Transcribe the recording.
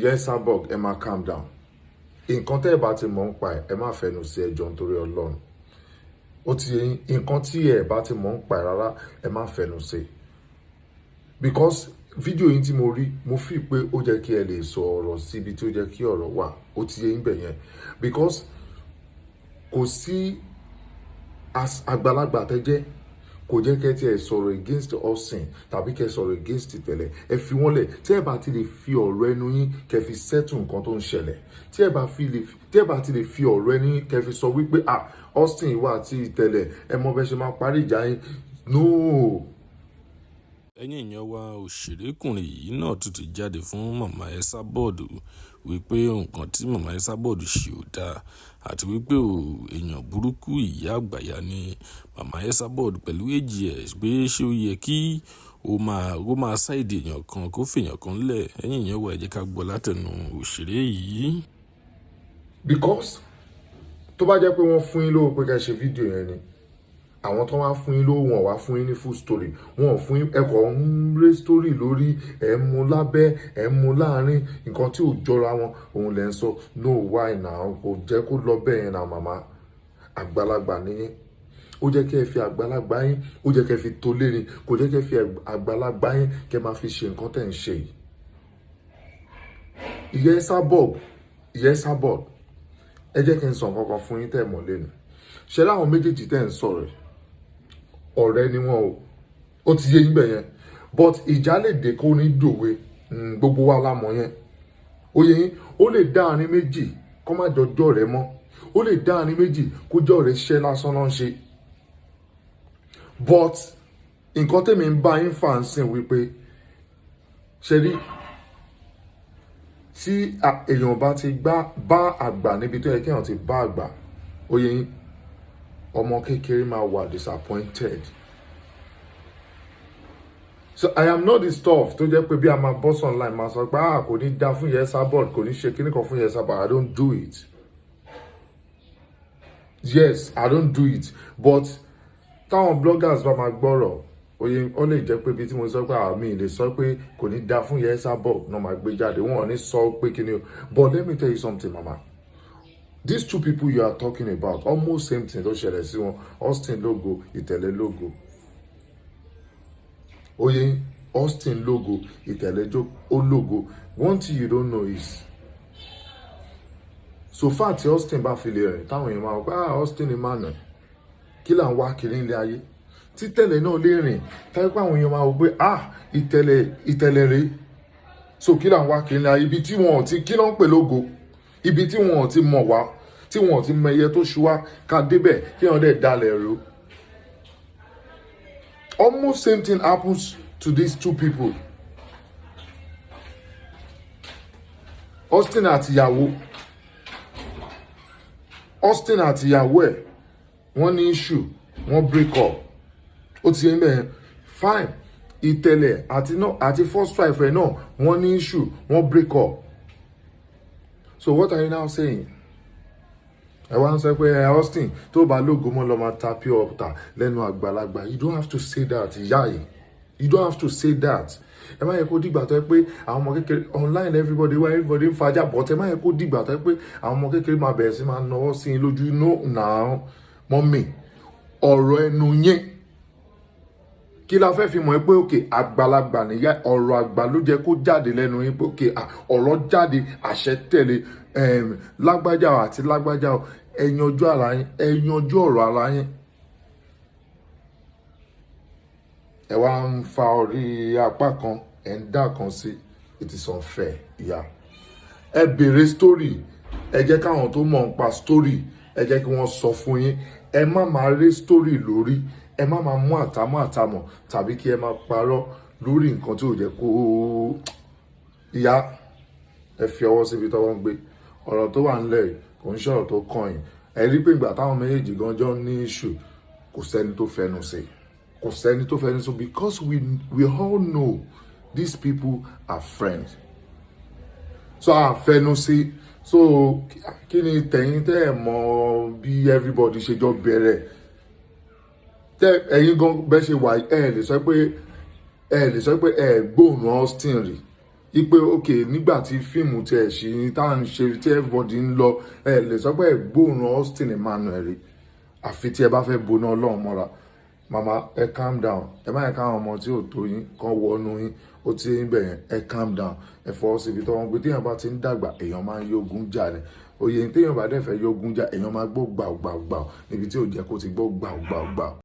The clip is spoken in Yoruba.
ESABOD, ẹ máa calm down. Nǹkan tẹ́ ẹ bá ti mọ̀ ń pa ẹ má fẹnu sí ẹjọ́ nítorí Ọlọ́run. Ó ti yé yín, nǹkan tí ẹ bá ti mọ̀ ń pa rárá ẹ má fẹnu sí. Because fídíò yín tí mo rí, mo fi pé ó jẹ́ kí ẹ lè sọ ọ̀rọ̀ síbi tí ó jẹ́ kí ọ̀rọ̀ wà. Ó ti yé yín bẹ̀ yẹn. Because kò sí àgbàlagbà tẹ́ jẹ́, kò jẹ́ kẹ́ tí ẹ sọ̀rọ̀ against Austin tàbí kẹ́ sọ̀rọ̀ against ìtẹ̀lẹ̀. Ẹ fi wọ́n lẹ̀. Tí ẹ bá ti lè fi ọ̀rọ̀ ẹnu yín kẹ́ fi settle nǹkan tó ń ṣẹlẹ̀. Tí ẹ bá ti lè fi ọ̀rọ̀ ẹnu yín kẹ́ fi sọ wípé Austin wà àti ìtẹ̀lẹ̀ ẹ mọ bẹ́ ṣe máa parí ìjà yín. No. Ẹ̀yin èèyàn wa, òṣèrékùnrin yìí náà tún ti jáde fún màmá ESABOD wípé nǹkan tí màmá ESABOD ṣe ò dáa àti wípé èèyàn burúkú ìyá àgbàyà ni màmá ESABOD pẹ̀lú AGS pé ṣé ó yẹ kí ó máa ṣáìdì èèyàn kan kó fèèyàn kan lẹ̀. Ẹ̀yin èèyàn wa, ẹ jẹ́ ká gbọ́ látẹnu òṣèré yìí. Because tó bá jẹ́ pé wọ́n fún yín lówó pé ká ṣe fídíò yẹn ni, àwọn tó wá fún yín lówó wọn wá fún yín ní full story, wọn ò fún yín ẹ̀kọ́ ń ré story lórí ẹ̀ ń mú lábẹ́ ẹ̀ ń mú láàrin nǹkan tí ò jọra wọn òun lẹ́ ń sọ. No, why now? Kò jẹ́ kó lọ bẹ́ẹ̀ yẹn náà màmá. Àgbàlagbà nìyẹn. Ó jẹ́ kí ẹ fi àgbàlagbà yín, ó jẹ́ kí ẹ fi tó lérin, kò jẹ́ kí ẹ fi àgbàlagbà yín kẹ́ máa fi ṣe nǹkan tẹ̀ ń ṣe yìí. ESABOD, ẹ jẹ́ kí n sọ nǹkan kan fún yín tẹ́ mọ̀ lẹ́nu. Ṣé láwọn méjèèjì tẹ́ ń sọ̀rọ̀ ọ̀rẹ́ ni wọ́n o. Ó ti yé yín bẹ̀ yẹn. But ìjà lè dé kó ní dòwe. Gbogbo wa la mọ̀ yẹn. Ó yé yín, ó lè dá àárín méjì kó má jọjọ́ rẹ̀ mọ́. Ó lè dá àárín méjì kó jọ́ rẹ̀ ṣẹ́ lásán náà ṣe. But nǹkan tèmi ń bá yín fà ń sìn wípé ṣe rí tí èèyàn bá ti bá àgbà níbi tó yẹ kí èèyàn ti bá àgbà, ó yé yín, ọmọ kékeré máa wà disappointed. So I am not the stuff tó jẹ́ pé bí a máa boss online máa sọ pé kò ní dá fún ESABOD, kò ní ṣe kíní kan fún ESABOD. I don't do it. Yes, I don't do it. But táwọn bloggers bá máa gbọ́rọ̀, ó lè jẹ́ pé bí tí mo sọ pé àmì lè sọ pé kò ní dá fún ESABOD náà máa gbé jáde. Wọn ò ní sọ pé kíní o. But let me tell you something, mama. These two people you are talking about, almost same thing ló ṣẹlẹ̀ sí wọn. Austin logo, ìtẹ̀lẹ̀ logo. Oye, Austin logo, ìtẹ̀lẹ̀ logo. One thing you don't know is, so far tí Austin bá fi lè rìn, táwọn èèyàn máa wọ pé Austin ni máa nà. Kí là ń wá kiri ilé ayé? Títẹ̀lẹ̀ náà lè rìn, táyé pé àwọn èèyàn máa wọ pé ìtẹ̀lẹ̀ rèé. So kí là ń wá kiri ilé ayé? Ibi tí wọn ò ti, kí ló ń pè logo? Ibi tí wọn ò ti mọ̀ wá, tí wọn ò ti mọ ẹyẹ tó ṣú wá, ká débẹ̀ kí wọn dẹ̀ dalẹ̀ rú. Almost same thing happens to these two people. Austin àti ìyàwó ẹ̀ wọ́n ní issue, wọ́n break up. Ó ti yẹn bẹ́ẹ̀ fine. Ìtẹ̀lẹ̀ àti first wife ẹ̀ náà wọ́n ní issue, wọ́n break up. So what are you now saying? Ẹ wá ń sọ pé Austin tó bá lógo mọ́ lọ máa ta pure water lẹ́nu àgbàlagbà. You don't have to say that, ìyá yìí. You don't have to say that. Ẹ má yẹ kó dìgbà tó yẹ pé àwọn ọmọ kékeré online everybody ń fàjà, but ẹ má yẹ kó dìgbà tó yẹ pé àwọn ọmọ kékeré máa bẹ̀rẹ̀ sí máa náwó sí i lójú. No, now mọ́mì, ọ̀rọ̀ ẹnu yẹn kí la fẹ́ fi mọ̀ ẹ́ pé òkè àgbàlagbà nìyá, ọ̀rọ̀ àgbà ló jẹ́ kó jáde lẹ́nu yín pé òkè ọ̀rọ̀ jáde, àṣẹ tẹ̀lé, lágbájá àti lágbájá ẹ̀yanjú ọ̀rọ̀ ara yín. Ẹ wá ń fa orí apá kan, ẹ̀ ń dá kan sí. It is unfair, ìyá. Ẹ bèrè story, ẹ jẹ́ káwọn tó mọ̀ ń pa story, ẹ jẹ́ kí wọ́n sọ fún yín. Ẹ má máa rí story lórí, ẹ má máa mú àtàmọ̀ tàbí kí ẹ máa parọ́ lórí nǹkan tí ò jẹ́ kó. Ìyá, ẹ fi ọwọ́ síbi tọ́wọ́ ń gbé. Ọ̀rọ̀ tó wà nílẹ̀ yìí kò ń ṣọ̀rọ̀ tó kàn yín. Ẹ rí pé ìgbà táwọn méjèèjì gan jọ ní issue, kò sẹ́ni tó fẹnu sí. Because we all know these people are friends. So fẹnu sí. So kí ni tẹ̀yin tẹ́ ẹ̀ mọ̀ bí everybody ṣe jọ bẹ̀rẹ̀? Ẹ̀yin gan bẹ́ẹ̀ ṣe wà lè sọ pé ẹ gbóòórùn Austin rí. ipe ok nígbà tí fíìmù tí ẹ ṣì tá à ń ṣe tí everybody ń lọ ẹ lè sọ pé ẹ gbóòórùn Austin Emmanuel rí àfi tí ẹ bá fẹ́ boná Ọlọ́run mọ́ra. Mama ẹ calm down, ẹ má yẹ káwọn ọmọ tí ò tó yín kan wọnú yín, ó ti ń bẹ̀ yẹn, ẹ calm down, ẹ fọwọ́ síbi tó wọn pé téèyàn bá ti ń dàgbà èèyàn máa ń yógun jà ni, òye téèyàn bá dẹ̀ fẹ́ yógun jà èèyàn máa gbọ́ gbàùgbàùgbàù níbi tí ò jẹ́ kó ti gbọ́ gbàùgbàùgbàù.